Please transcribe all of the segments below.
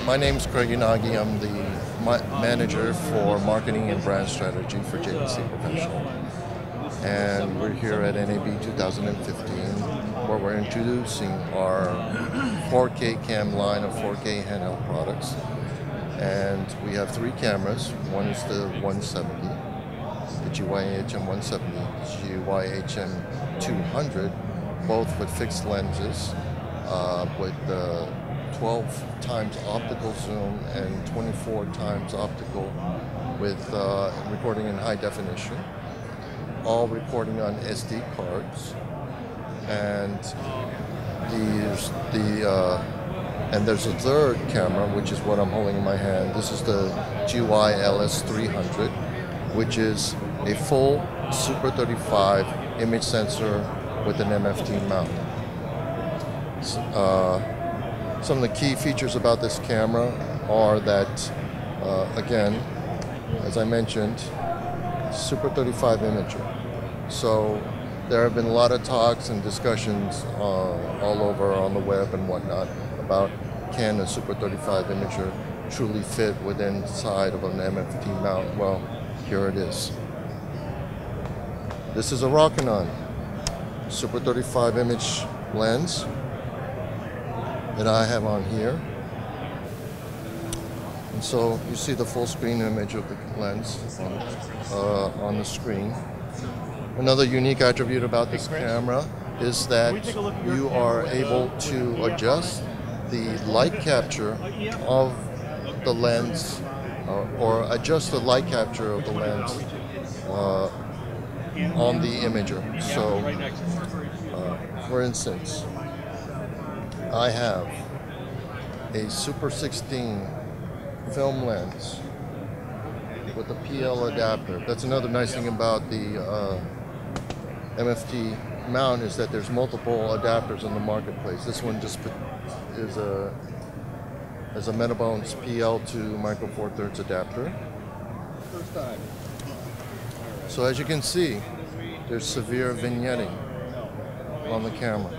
My name is Craig Inagi. I'm the manager for marketing and brand strategy for JVC Professional. And we're here at NAB 2015 where we're introducing our 4K cam line of 4K handheld products. And we have three cameras. One is the 170, the GY-HM 170, GY-HM 200, both with fixed lenses with 12 times optical zoom and 24 times optical with recording in high definition, all recording on SD cards. And there's a third camera, which is what I'm holding in my hand. This is the GY LS300, which is a full Super 35 image sensor with an MFT mount. Some of the key features about this camera are that, again, as I mentioned, Super 35 imager. So there have been a lot of talks and discussions all over on the web and whatnot about can a Super 35 imager truly fit within inside of an MFT mount. Well, here it is. This is a Rokinon Super 35 image lens that I have on here. And so you see the full screen image of the lens on the screen. Another unique attribute about this camera is that you are able to adjust the light capture of the lens or adjust the light capture of the lens on the imager. So for instance, I have a Super 16 film lens with a PL adapter. That's another nice thing about the MFT mount is that there's multiple adapters in the marketplace. This one just is a Metabones PL to Micro Four Thirds adapter. So as you can see, there's severe vignetting on the camera.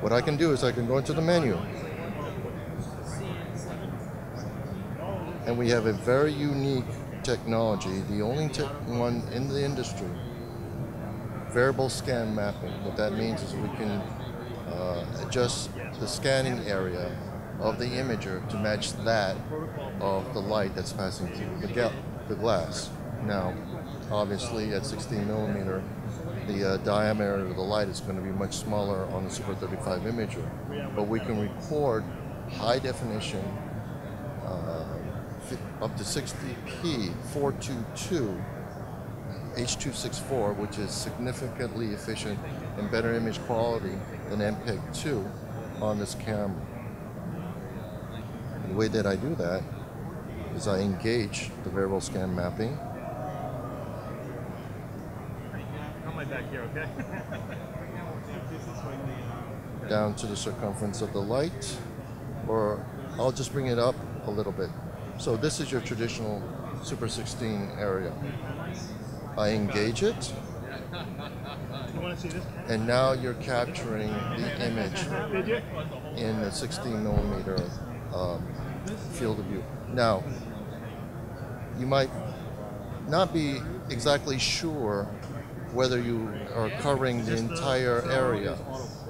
What I can do is I can go into the menu, and we have a very unique technology, the only one in the industry, variable scan mapping. What that means is we can adjust the scanning area of the imager to match that of the light that's passing through the glass. Now, obviously at 16 millimeter, the diameter of the light is going to be much smaller on the Super 35 imager, but we can record high definition up to 60p 422 H.264, which is significantly efficient and better image quality than MPEG-2 on this camera. The way that I do that is I engage the variable scan mapping. Back here, okay? Down to the circumference of the light, or I'll just bring it up a little bit. So this is your traditional Super 16 area. I engage it, and now you're capturing the image in the 16 millimeter field of view. Now, you might not be exactly sure whether you are covering the entire area.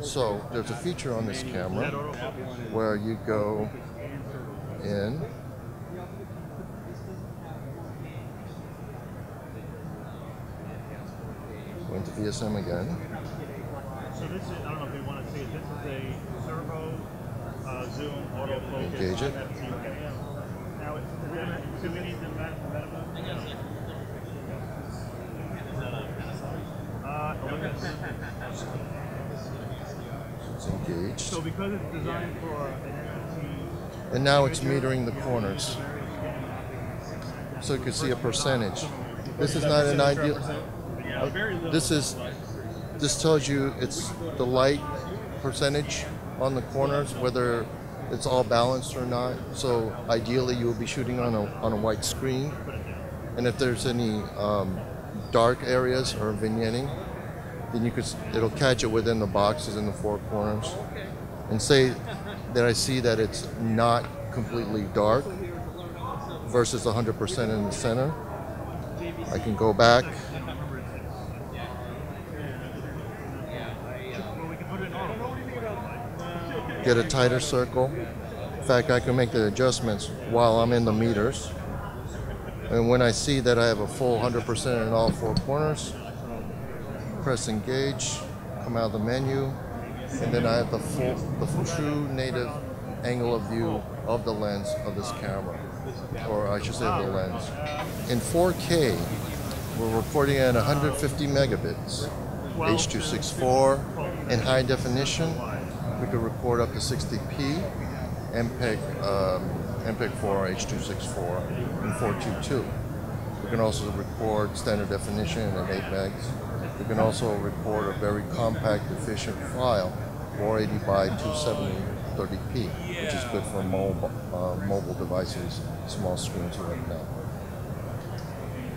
So there's a feature on this camera where you go in, go into VSM again. So this is, I don't know if you want to see it, this is a servo zoom autofocus. Engage it. Now, do we need the Metabones? It's engaged. So because it's designed for an NFT, and now it's metering the corners. So you can see a percentage. This is not an ideal. This tells you it's the light percentage on the corners, whether it's all balanced or not. So ideally you will be shooting on a white screen. And if there's any dark areas or vignetting, then it'll catch it within the boxes in the four corners. And say that I see that it's not completely dark versus 100% in the center. I can go back. Get a tighter circle. In fact, I can make the adjustments while I'm in the meters. And when I see that I have a full 100% in all four corners, press engage, come out of the menu, and then I have the true native angle of view of the lens of this camera, or I should say the lens. In 4K, we're recording at 150 megabits, H.264. In high definition, we could record up to 60p, MPEG-4 H.264 and 422. We can also record standard definition at 8 megs. We can also record a very compact, efficient file, 480 by 270 30p, which is good for mobile devices, small screens right now.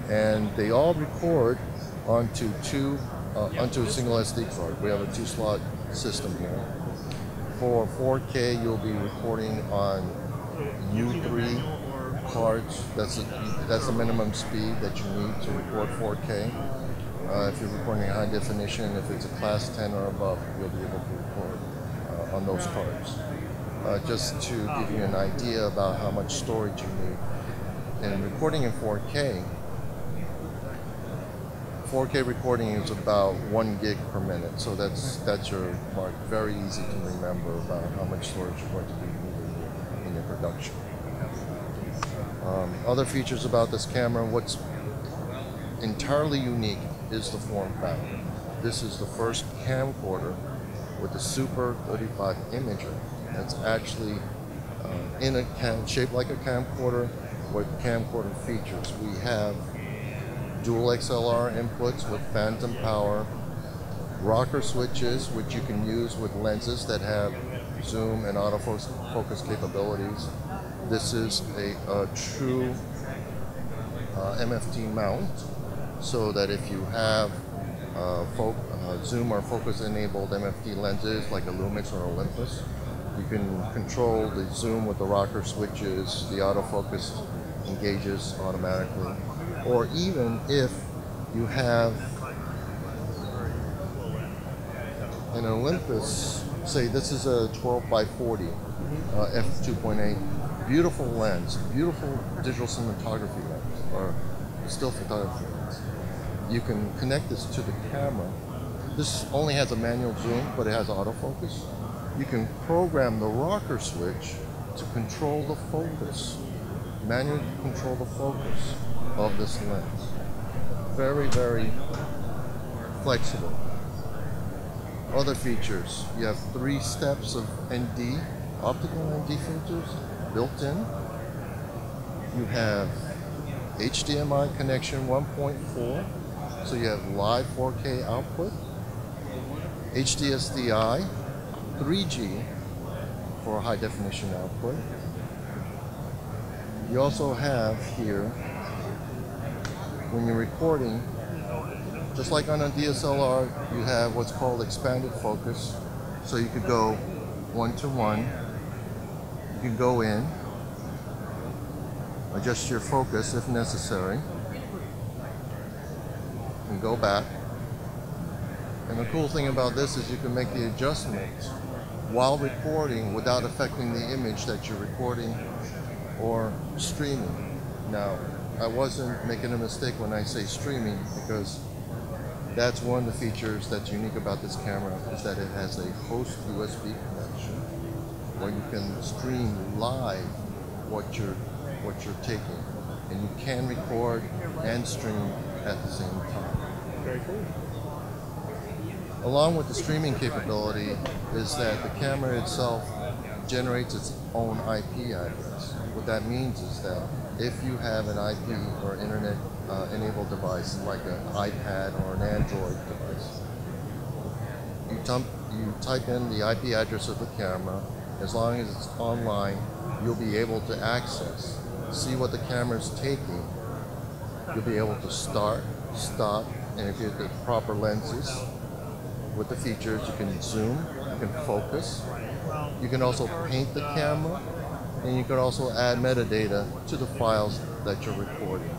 And they all record onto a single SD card. We have a 2-slot system here. For 4K, you'll be recording on U3 cards. That's the minimum speed that you need to record 4K. If you're recording high definition, if it's a class 10 or above, you'll be able to record on those cards. Just to give you an idea about how much storage you need. And recording in 4K recording is about 1 gig per minute, so that's your mark. Very easy to remember about how much storage you're going to be needing in your production. Other features about this camera, what's entirely unique is the form factor. This is the first camcorder with a Super 35 imager that's actually shaped like a camcorder with camcorder features. We have dual XLR inputs with phantom power, rocker switches, which you can use with lenses that have zoom and autofocus capabilities. This is a true MFT mount, so that if you have zoom or focus enabled MFT lenses like a Lumix or Olympus, you can control the zoom with the rocker switches, the autofocus engages automatically. Or even if you have an Olympus, say this is a 12 by 40 f2.8, beautiful lens, beautiful digital cinematography lens, or still photography lens. You can connect this to the camera. This only has a manual zoom, but it has autofocus. You can program the rocker switch to control the focus, manually control the focus of this lens. Very, very flexible. Other features, you have 3 steps of ND, optical ND filters built in. You have HDMI connection 1.4, so you have live 4K output. HDSDI, 3G for high definition output. You also have here, when you're recording, just like on a DSLR, you have what's called expanded focus. So you could go 1:1. You can go in, adjust your focus if necessary, and go back. And the cool thing about this is you can make the adjustments while recording without affecting the image that you're recording or streaming. Now, I wasn't making a mistake when I say streaming, because that's one of the features that's unique about this camera, is that it has a host USB connection where you can stream live what you're taking, and you can record and stream at the same time. Very cool. Along with the streaming capability is that the camera itself generates its own IP address. What that means is that if you have an IP or internet enabled device like an iPad or an Android device, you type in the IP address of the camera. As long as it's online, you'll be able to access, see what the camera's taking. You'll be able to start, stop, and if you have the proper lenses with the features, you can zoom, you can focus. You can also paint the camera And you could also add metadata to the files that you're recording.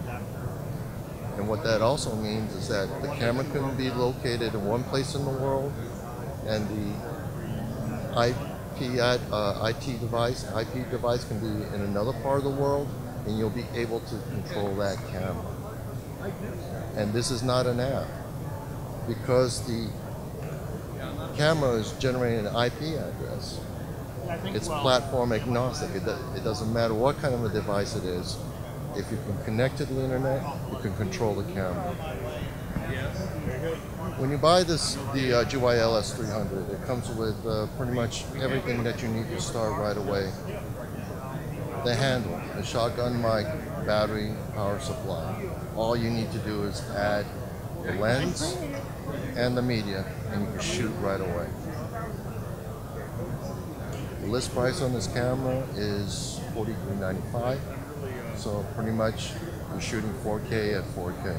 And what that also means is that the camera can be located in one place in the world, and the IP device can be in another part of the world, and you'll be able to control that camera. And this is not an app, because the camera is generating an IP address. It's platform agnostic. It doesn't matter what kind of a device it is. If you can connect to the internet, you can control the camera. When you buy the GYLS 300, it comes with pretty much everything that you need to start right away. The handle, the shotgun mic, battery, power supply. All you need to do is add the lens and the media, and you can shoot right away. The list price on this camera is $43.95, so pretty much you're shooting 4K at 4K.